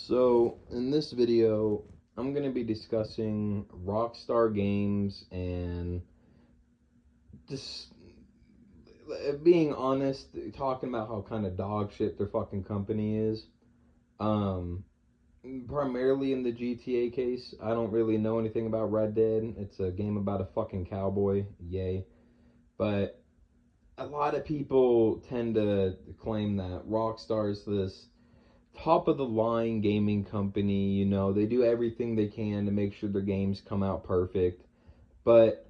So, in this video, I'm going to be discussing Rockstar Games and just being honest, talking about how kind of dog shit their fucking company is. Um, Primarily in the GTA case, I don't really know anything about Red Dead. It's a game about a fucking cowboy, yay. But a lot of people tend to claim that Rockstar's this top of the line gaming company. They do everything they can to make sure their games come out perfect. But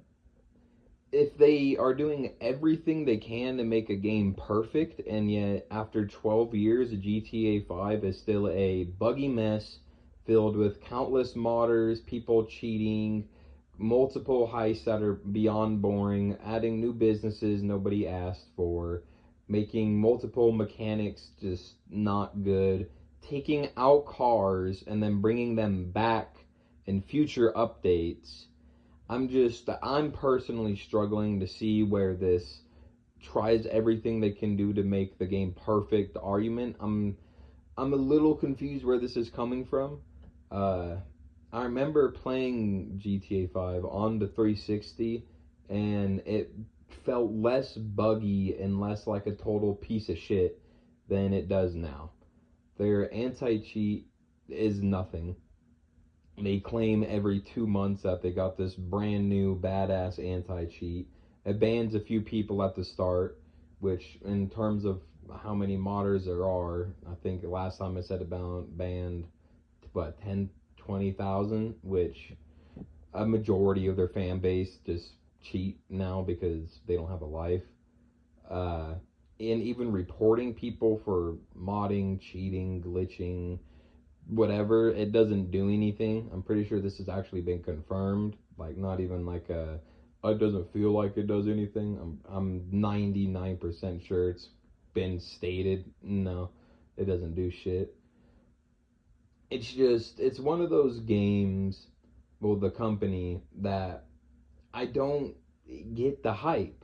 if they are doing everything they can to make a game perfect, and yet after 12 years, GTA 5 is still a buggy mess filled with countless modders, people cheating, multiple heists that are beyond boring, adding new businesses nobody asked for, making multiple mechanics just not good, taking out cars and then bringing them back in future updates. I'm personally struggling to see where this tries everything they can do to make the game perfect argument. I'm a little confused where this is coming from. Uh, I remember playing GTA 5 on the 360, and it felt less buggy and less like a total piece of shit than it does now. Their anti cheat is nothing. They claim every 2 months that they got this brand new badass anti cheat. It bans a few people at the start, which, in terms of how many modders there are, I think the last time I said about banned, what, 10, 20,000, which a majority of their fan base just cheat now because they don't have a life. Uh, and even reporting people for modding, cheating, glitching, whatever, it doesn't do anything. I'm pretty sure this has actually been confirmed. Like, not even like a, it doesn't feel like it does anything. I'm 99% sure it's been stated. No, it doesn't do shit. It's one of those games, well, the company, that I don't get the hype.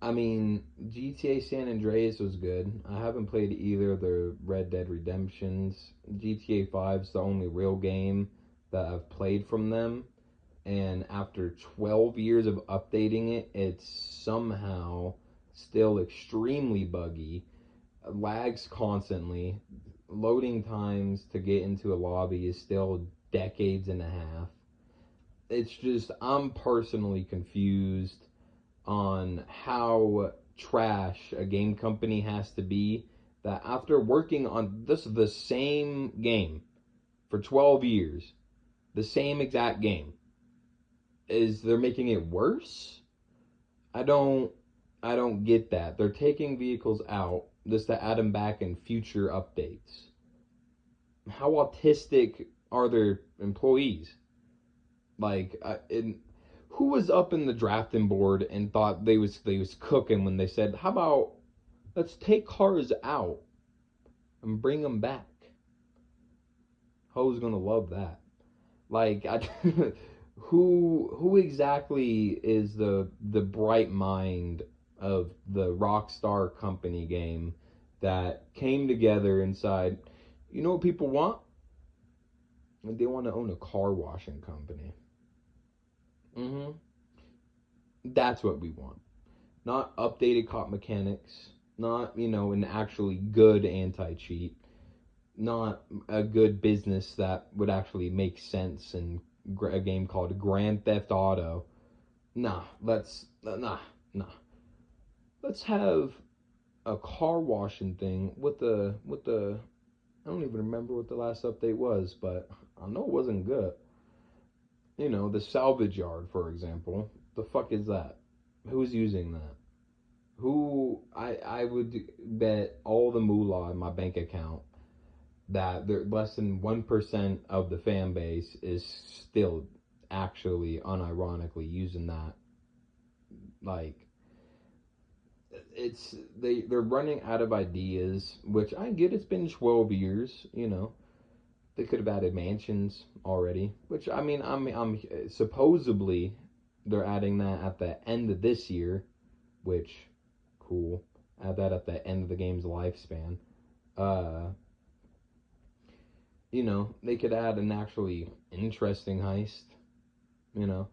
I mean, GTA San Andreas was good. I haven't played either of the Red Dead Redemptions. GTA 5 is the only real game that I've played from them. And after 12 years of updating it, it's somehow still extremely buggy, lags constantly. Loading times to get into a lobby is still decades and a half. It's just, I'm personally confused on how trash a game company has to be, that after working on the same game for 12 years, the same exact game, is they're making it worse. I don't i don't get that. They're taking vehicles out just to add them back in future updates. How autistic are their employees? Like, who was up in the drafting board and thought they was cooking when they said, "How about let's take cars out and bring them back"? Ho's gonna love that. Like, who exactly is the bright mind of the Rockstar Company game that came together inside? You know what people want? They want to own a car washing company. Mm-hmm. That's what we want. Not updated cop mechanics, not, an actually good anti cheat, not a good business that would actually make sense in a game called Grand Theft Auto. Nah. Let's have a car washing thing with the I don't even remember what the last update was, but I know it wasn't good. The salvage yard, for example. The fuck is that? Who's using that? Who I would bet all the moolah in my bank account that there less than 1% of the fan base is still actually unironically using that. Like, they're running out of ideas, which I get. It's been 12 years. They could have added mansions already, which, I mean, I'm supposedly they're adding that at the end of this year, which, cool. Add that at the end of the game's lifespan. Uh, They could add an actually interesting heist, you know.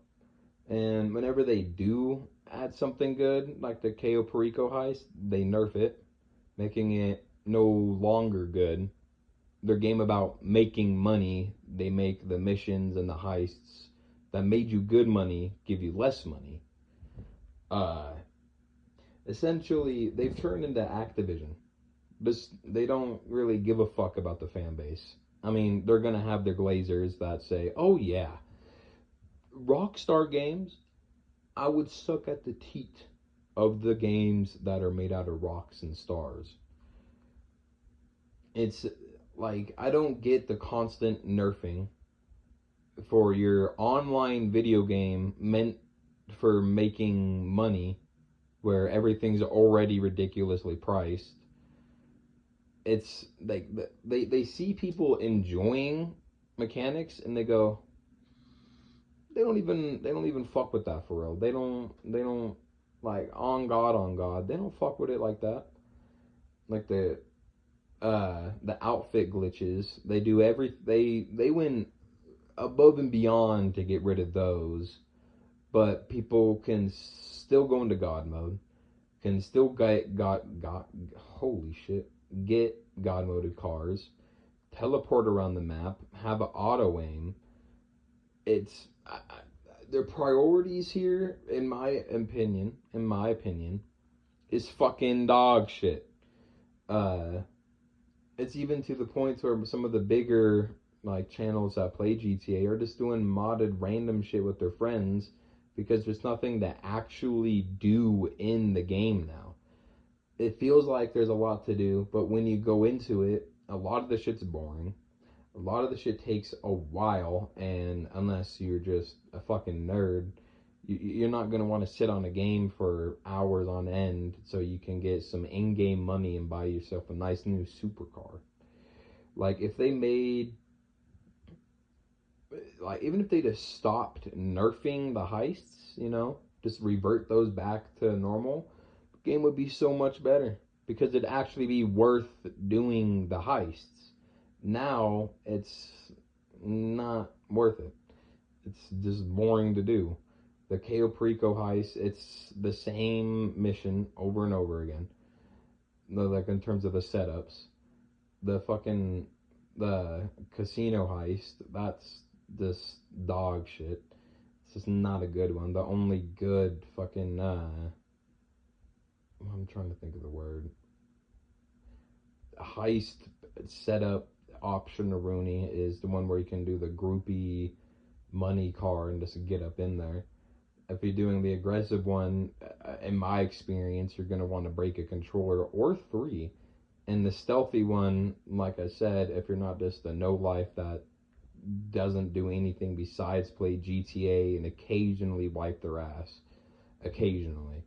And whenever they do add something good, like the Cayo Perico heist, they nerf it, making it no longer good. Their game about making money, they make the missions and the heists that made you good money give you less money. Uh, Essentially, they've turned into Activision. They don't really give a fuck about the fan base. I mean, they're gonna have their glazers that say, "Oh yeah, Rockstar Games, I would suck at the teat of the games that are made out of rocks and stars." It's like I don't get the constant nerfing for your online video game meant for making money where everything's already ridiculously priced. It's like they see people enjoying mechanics and they go, they don't even fuck with that for real. They don't like on God, they don't fuck with it like that. Like the outfit glitches, they went above and beyond to get rid of those, but people can still go into God mode, can still get God holy shit, get God moded cars, teleport around the map, have an auto aim. It's their priorities here, in my opinion, is fucking dog shit. Uh, it's even to the point where some of the bigger like channels that play GTA are just doing modded random shit with their friends because there's nothing to actually do in the game now. It feels like there's a lot to do, but when you go into it, a lot of the shit's boring. A lot of the shit takes a while, and unless you're just a fucking nerd, you're not going to want to sit on a game for hours on end so you can get some in-game money and buy yourself a nice new supercar. Like if they made, like even if they just stopped nerfing the heists, just revert those back to normal, the game would be so much better because it'd actually be worth doing the heists. Now it's not worth it. It's just boring to do. The Cayo Perico heist, it's the same mission over and over again. Like in terms of the setups, the fucking the casino heist, that's this dog shit. It's just not a good one. The only good fucking I'm trying to think of the word. Heist setup option to Rooney is the one where you can do the groupie money car and just get up in there. If you're doing the aggressive one, in my experience, you're going to want to break a controller or three. And the stealthy one, like I said, if you're not just a no life that doesn't do anything besides play GTA and occasionally wipe their ass, occasionally,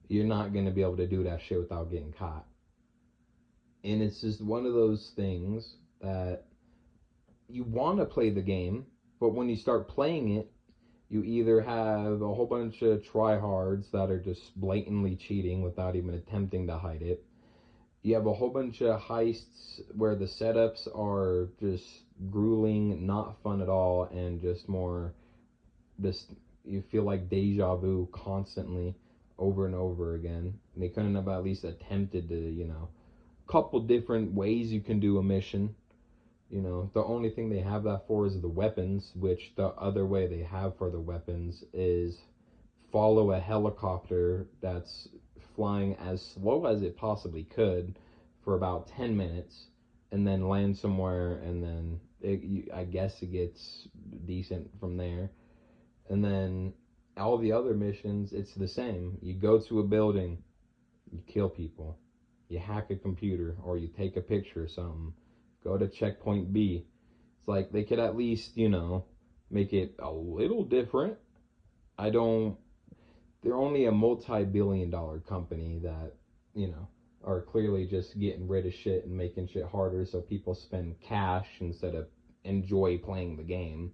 you're not going to be able to do that shit without getting caught. And it's just one of those things that you want to play the game, but when you start playing it, you either have a whole bunch of tryhards that are just blatantly cheating without even attempting to hide it. You have a whole bunch of heists where the setups are just grueling, not fun at all, and just more, just you feel like deja vu constantly over and over again. And they couldn't have at least attempted to, couple different ways you can do a mission. The only thing they have that for is the weapons, which the other way they have for the weapons is follow a helicopter that's flying as slow as it possibly could for about 10 minutes and then land somewhere, and then I guess it gets decent from there. And then all the other missions, it's the same. You go to a building, you kill people, you hack a computer, or you take a picture or something, go to checkpoint B. It's like they could at least, make it a little different. I don't, they're only a multi-billion dollar company that, are clearly just getting rid of shit and making shit harder so people spend cash instead of enjoy playing the game.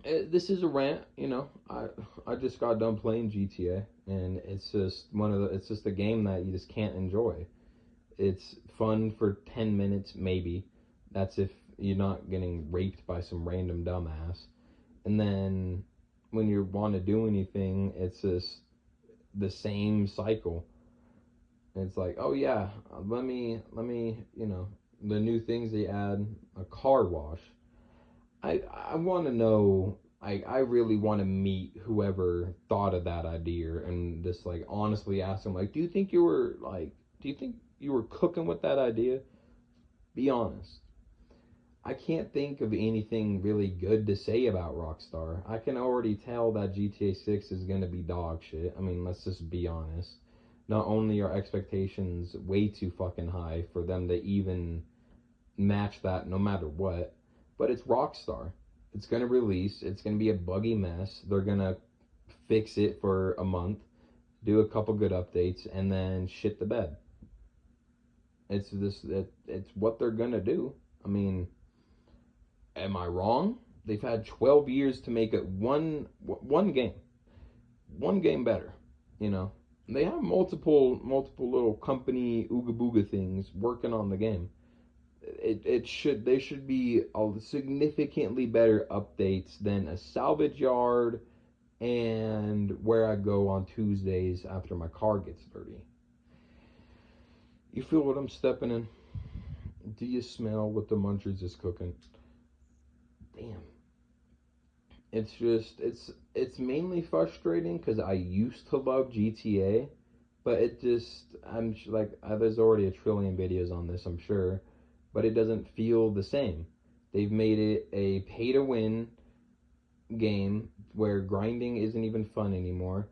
This is a rant, I just got done playing GTA, and it's just a game that you just can't enjoy. It's fun for 10 minutes maybe, That's if you're not getting raped by some random dumbass. And then when you want to do anything, it's just the same cycle. It's like, oh yeah, let me, the new things they add, a car wash. I want to know. I really want to meet whoever thought of that idea and just like honestly ask them like, do you think you were cooking with that idea? Be honest. I can't think of anything really good to say about Rockstar. I can already tell that GTA 6 is going to be dog shit. I mean, let's just be honest. Not only are expectations way too fucking high for them to even match that no matter what, but it's Rockstar. It's going to release, it's going to be a buggy mess. They're going to fix it for a month, do a couple good updates, and then shit the bed. It's what they're going to do. I mean, am I wrong? They've had 12 years to make it one game better. You know, they have multiple little company ooga booga things working on the game. It should They should be a significantly better updates than a salvage yard and where I go on Tuesdays after my car gets dirty. You feel what I'm stepping in? Do you smell what the munchers is cooking? Damn. It's mainly frustrating because I used to love GTA, but it just like there's already a trillion videos on this, I'm sure, but it doesn't feel the same. They've made it a pay to win game where grinding isn't even fun anymore.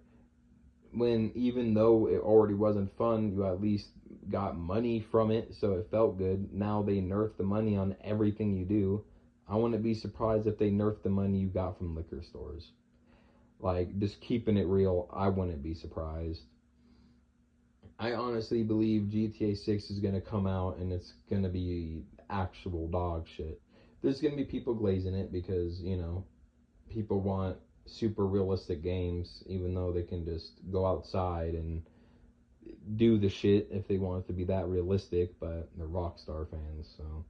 When even though it already wasn't fun, you at least got money from it, so it felt good. Now they nerf the money on everything you do. I wouldn't be surprised if they nerf the money you got from liquor stores. Like, just keeping it real, I wouldn't be surprised. I honestly believe GTA 6 is going to come out and it's going to be actual dog shit. There's going to be people glazing it because, people want super realistic games, even though they can just go outside and do the shit if they want it to be that realistic, but they're Rockstar fans, so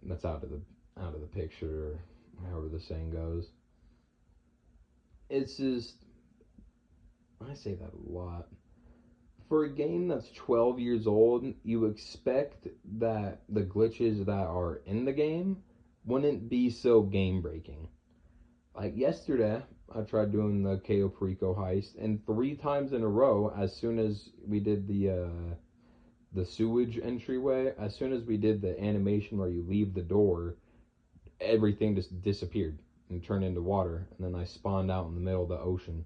that's out of the picture, or however the saying goes. It's just I say that a lot. For a game that's 12 years old, you expect that the glitches that are in the game wouldn't be so game breaking. Like yesterday, I tried doing the Cayo Perico heist, and 3 times in a row, as soon as we did the sewage entryway, as soon as we did the animation where you leave the door, everything just disappeared and turned into water, and then I spawned out in the middle of the ocean.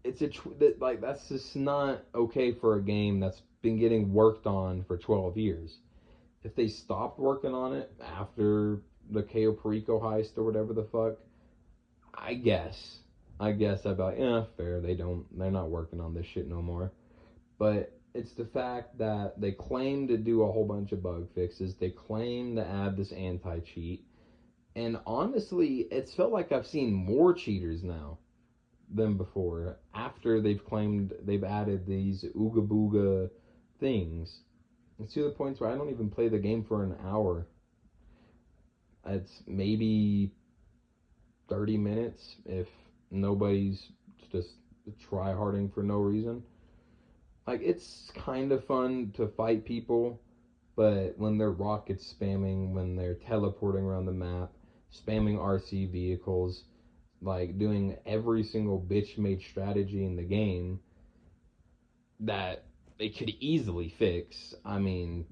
That's just not okay for a game that's been getting worked on for 12 years. If they stopped working on it after the Cayo Perico heist or whatever the fuck, I guess. I guess I'd be like, yeah, fair. They're not working on this shit no more. But it's the fact that they claim to do a whole bunch of bug fixes. They claim to add this anti cheat. And honestly, it's felt like I've seen more cheaters now than before after they've claimed they've added these ooga booga things. It's to the point where I don't even play the game for an hour. It's maybe 30 minutes if nobody's just try harding for no reason. Like, it's kind of fun to fight people, but when they're rocket spamming, when they're teleporting around the map, spamming RC vehicles, like doing every single bitch made strategy in the game that they could easily fix. I mean,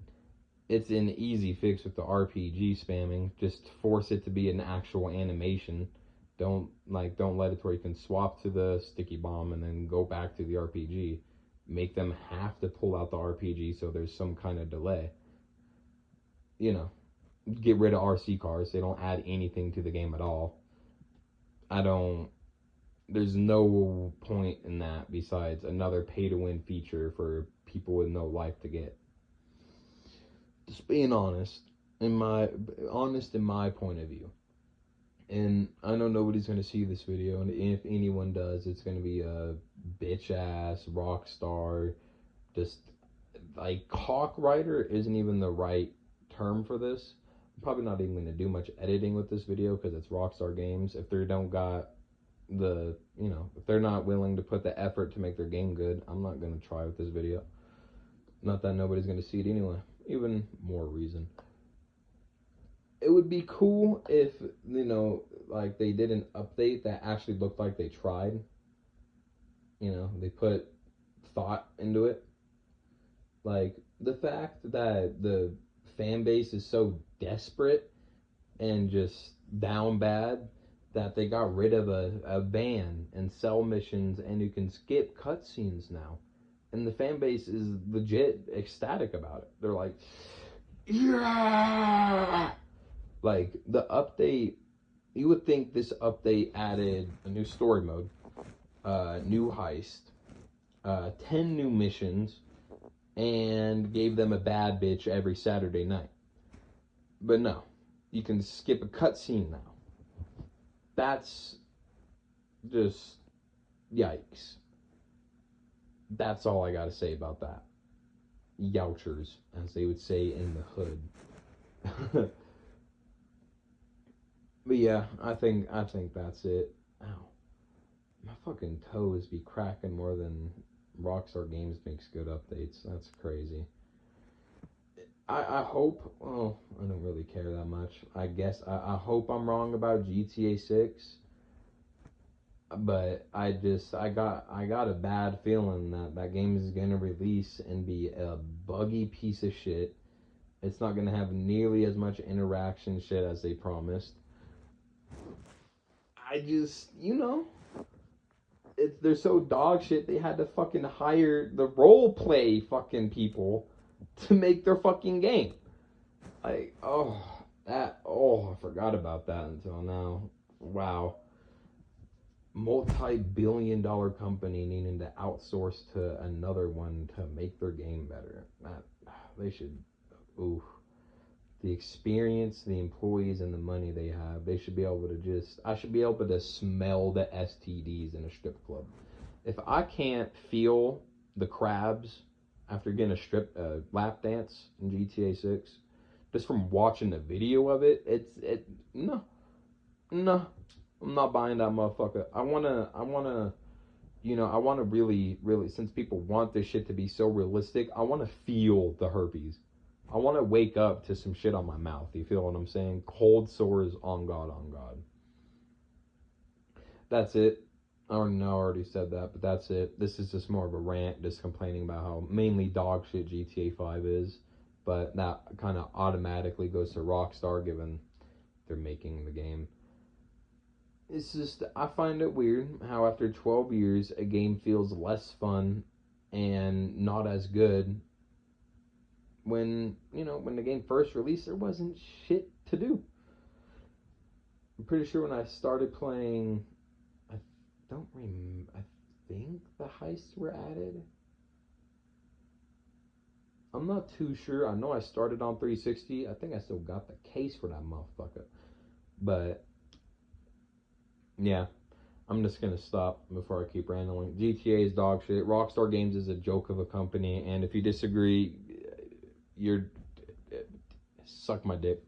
it's an easy fix with the RPG spamming. Just force it to be an actual animation. Don't let it where you can swap to the sticky bomb and then go back to the RPG. Make them have to pull out the RPG so there's some kind of delay. You know, get rid of RC cars. They don't add anything to the game at all. I don't There's no point in that besides another pay to win feature for people with no life to get. Just being honest in my point of view. And I know nobody's gonna see this video, and if anyone does, it's gonna be a bitch ass rock star. Just like cock rider isn't even the right term for this, probably not even going to do much editing with this video because it's Rockstar Games. If they don't got the, if they're not willing to put the effort to make their game good, I'm not going to try with this video. Not that nobody's going to see it anyway. Even more reason. It would be cool if, like they did an update that actually looked like they tried. They put thought into it. Like the fact that the fan base is so desperate and just down bad that they got rid of a ban and sell missions and you can skip cutscenes now. And the fan base is legit ecstatic about it. They're like, yeah! Like, the update, you would think this update added a new story mode, new heist, 10 new missions, and gave them a bad bitch every Saturday night. But no, you can skip a cutscene now. That's just yikes. That's all I gotta say about that. Youchers, as they would say in the hood. But yeah, I think that's it. Ow. My fucking toes be cracking more than Rockstar Games makes good updates. That's crazy. I hope, well, I don't really care that much. I guess I hope I'm wrong about GTA 6. But I got a bad feeling that game is gonna release and be a buggy piece of shit. It's not gonna have nearly as much interaction shit as they promised. I just, they're so dog shit. They had to fucking hire the role play fucking people to make their fucking game. Like, I forgot about that until now. Wow. Multi-billion-dollar company needing to outsource to another one to make their game better. They should, ooh, the experience, the employees, and the money they have, they should be able to I should be able to smell the STDs in a strip club. If I can't feel the crabs after getting a lap dance in GTA 6, just from watching the video of it, no, I'm not buying that motherfucker. I wanna, I wanna really, really, since people want this shit to be so realistic, I wanna feel the herpes. I wanna wake up to some shit on my mouth. You feel what I'm saying? Cold sores on God, on God. That's it. I already said that, but that's it. This is just more of a rant, just complaining about how mainly dog shit GTA 5 is. But that kind of automatically goes to Rockstar, given they're making the game. It's just, I find it weird how after 12 years, a game feels less fun and not as good when, when the game first released, there wasn't shit to do. I'm pretty sure when I started playing, I don't remember, I think the heists were added. I'm not too sure. I know I started on 360. I think I still got the case for that motherfucker. But, yeah. I'm just gonna stop before I keep rambling. GTA is dog shit. Rockstar Games is a joke of a company, and if you disagree, you're suck my dick.